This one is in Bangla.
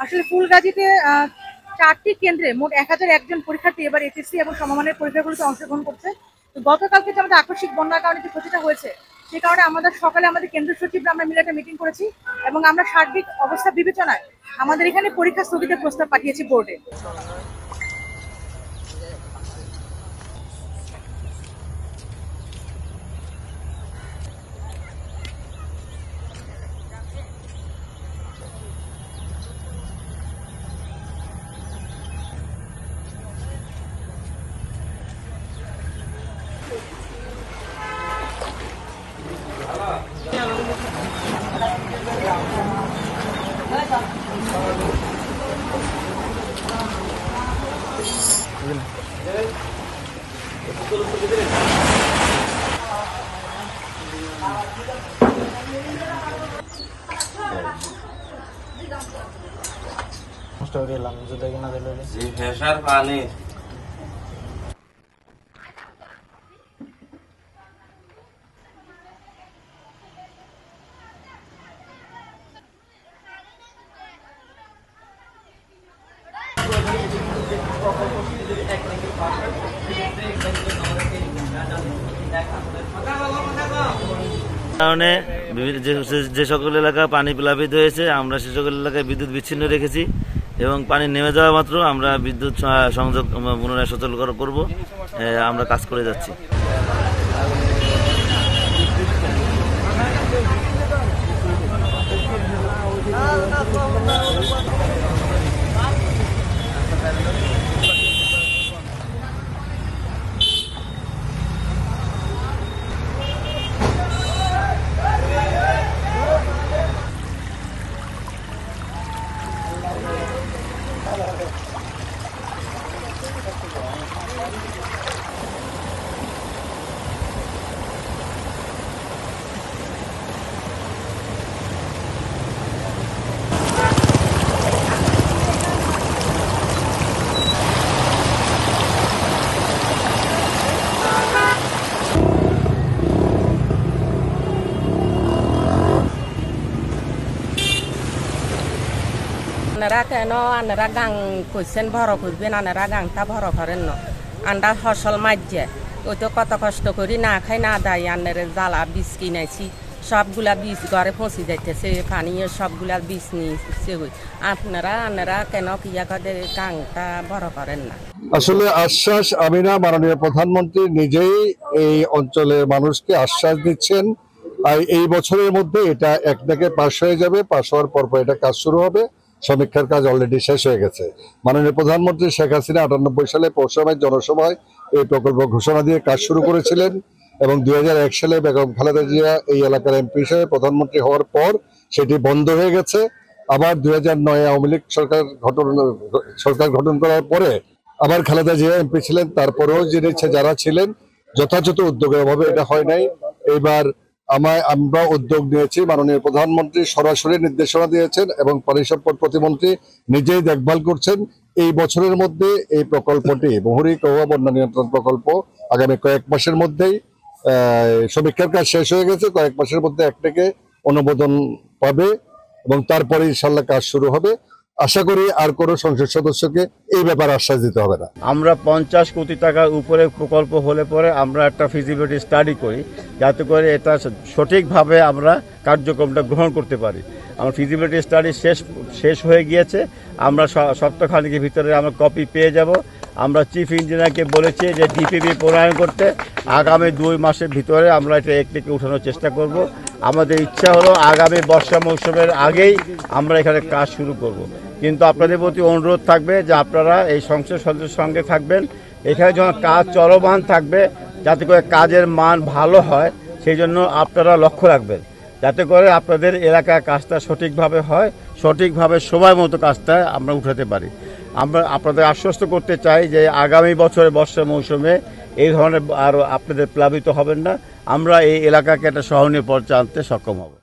আসলে ফুলগাজীতে 4টি কেন্দ্রে মোট 1001 জন পরীক্ষার্থী এবার এসএসসি এবং সমমানের পরীক্ষাগুলোতে অংশগ্রহণ করছে। তো গতকালকে যে আমাদের আকস্মিক বন্যার কারণে যে ক্ষতিটা হয়েছে সেই কারণে আমাদের সকালে আমাদের কেন্দ্র সচিবরা আমরা মিলে একটা মিটিং করেছি এবং আমরা সার্বিক অবস্থা বিবেচনায় আমাদের এখানে পরীক্ষা স্থগিতের প্রস্তাব পাঠিয়েছি বোর্ডে। পানি কারণে যে সকল এলাকা পানি প্লাবিত হয়েছে আমরা সে সকল এলাকায় বিদ্যুৎ বিচ্ছিন্ন রেখেছি এবং পানি নেমে যাওয়া মাত্র আমরা বিদ্যুৎ সংযোগ পুনরায় সচল করব, আমরা কাজ করে যাচ্ছি। আনারা কেন আনারা গাং কইছেন ভর করবেন, আনারা গাংটা ভর করেন না, আন্ডা ফসল মাঝে ওই তো কত কষ্ট করি না খাই না দায় আনারে জ্বালা বীজ কিনেছি, সবগুলা বীজ ঘরে পৌঁছে যাইতেছে, পানি সবগুলা বীজ নিয়েছে। আনারা কেন কিয়া করে গাংটা ভর করেন না? আসলে আশ্বাস আমি না, মাননীয় প্রধানমন্ত্রী নিজেই এই অঞ্চলের মানুষকে আশ্বাস দিচ্ছেন এই বছরের মধ্যে এটা একটাকে পাশ হয়ে যাবে, পাশ হওয়ার পর এটা কাজ শুরু হবে। সমীক্ষার কাজ অলরেডি শেষ হয়ে গেছে। মাননীয় প্রধানমন্ত্রী শেখ হাসিনা 98 সালে পৌরসভায় জনসভায় এই প্রকল্প ঘোষণা দিয়ে কাজ শুরু করেছিলেন এবং 2001 সালে বেগম খালেদা জিয়া এই এলাকার এমপি হিসেবে প্রধানমন্ত্রী হওয়ার পর সেটি বন্ধ হয়ে গেছে। আবার 2009 আওয়ামী লীগ সরকার গঠন করার পরে আবার খালেদা জিয়া এমপি ছিলেন, তারপরেও যারা ছিলেন যথাযথ উদ্যোগের অভাবে এটা হয় নাই। এইবার আমরা উদ্যোগ নিয়েছি, মাননীয় প্রধানমন্ত্রী সরাসরি নির্দেশনা দিয়েছেন এবং পানি সম্পদ প্রতিমন্ত্রী নিজেই দেখভাল করছেন। এই বছরের মধ্যে এই প্রকল্পটি মুহুরী কৌয়া বন্যা নিয়ন্ত্রণ প্রকল্প আগামী কয়েক মাসের মধ্যেই সমীক্ষার কাজ শেষ হয়ে গেছে, কয়েক মাসের মধ্যে একটাকে অনুমোদন পাবে এবং তারপরে ইনশাল্লাহ কাজ শুরু হবে। আশা করি আর কোনো সংসদ সদস্যকে এই ব্যাপারে আশ্বাস দিতে হবে না। আমরা 50 কোটি টাকার উপরে প্রকল্প হলে পরে আমরা একটা ফিজিবিলিটি স্টাডি করি, যাতে করে এটা সঠিকভাবে আমরা কার্যক্রমটা গ্রহণ করতে পারি। আমার ফিজিবিলিটি স্টাডি শেষ হয়ে গিয়েছে, আমরা সপ্তাহখানেকের ভিতরে আমরা কপি পেয়ে যাব। আমরা চিফ ইঞ্জিনিয়ারকে বলেছি যে ডিপিপি প্রণয়ন করতে আগামী 2 মাসের ভিতরে আমরা এটা একটিকে উঠানোর চেষ্টা করব। আমাদের ইচ্ছা হলো আগামী বর্ষা মৌসুমের আগেই আমরা এখানে কাজ শুরু করব। কিন্তু আপনাদের প্রতি অনুরোধ থাকবে যে আপনারা এই সংসদ সদস্যের সঙ্গে থাকবেন, এখানে যখন কাজ চলমান থাকবে যাতে করে কাজের মান ভালো হয় সেই জন্য আপনারা লক্ষ্য রাখবেন, যাতে করে আপনাদের এলাকার কাজটা সঠিকভাবে হয়, সঠিকভাবে সময় মতো কাজটা আমরা উঠাতে পারি। আমরা আপনাদের আশ্বস্ত করতে চাই যে আগামী বছরের বর্ষা মৌসুমে এই ধরনের আর আপনাদের প্লাবিত হবেন না। আমরা এই এলাকাকে একটা সহনীয় পর্যায়ে আনতে সক্ষম হব।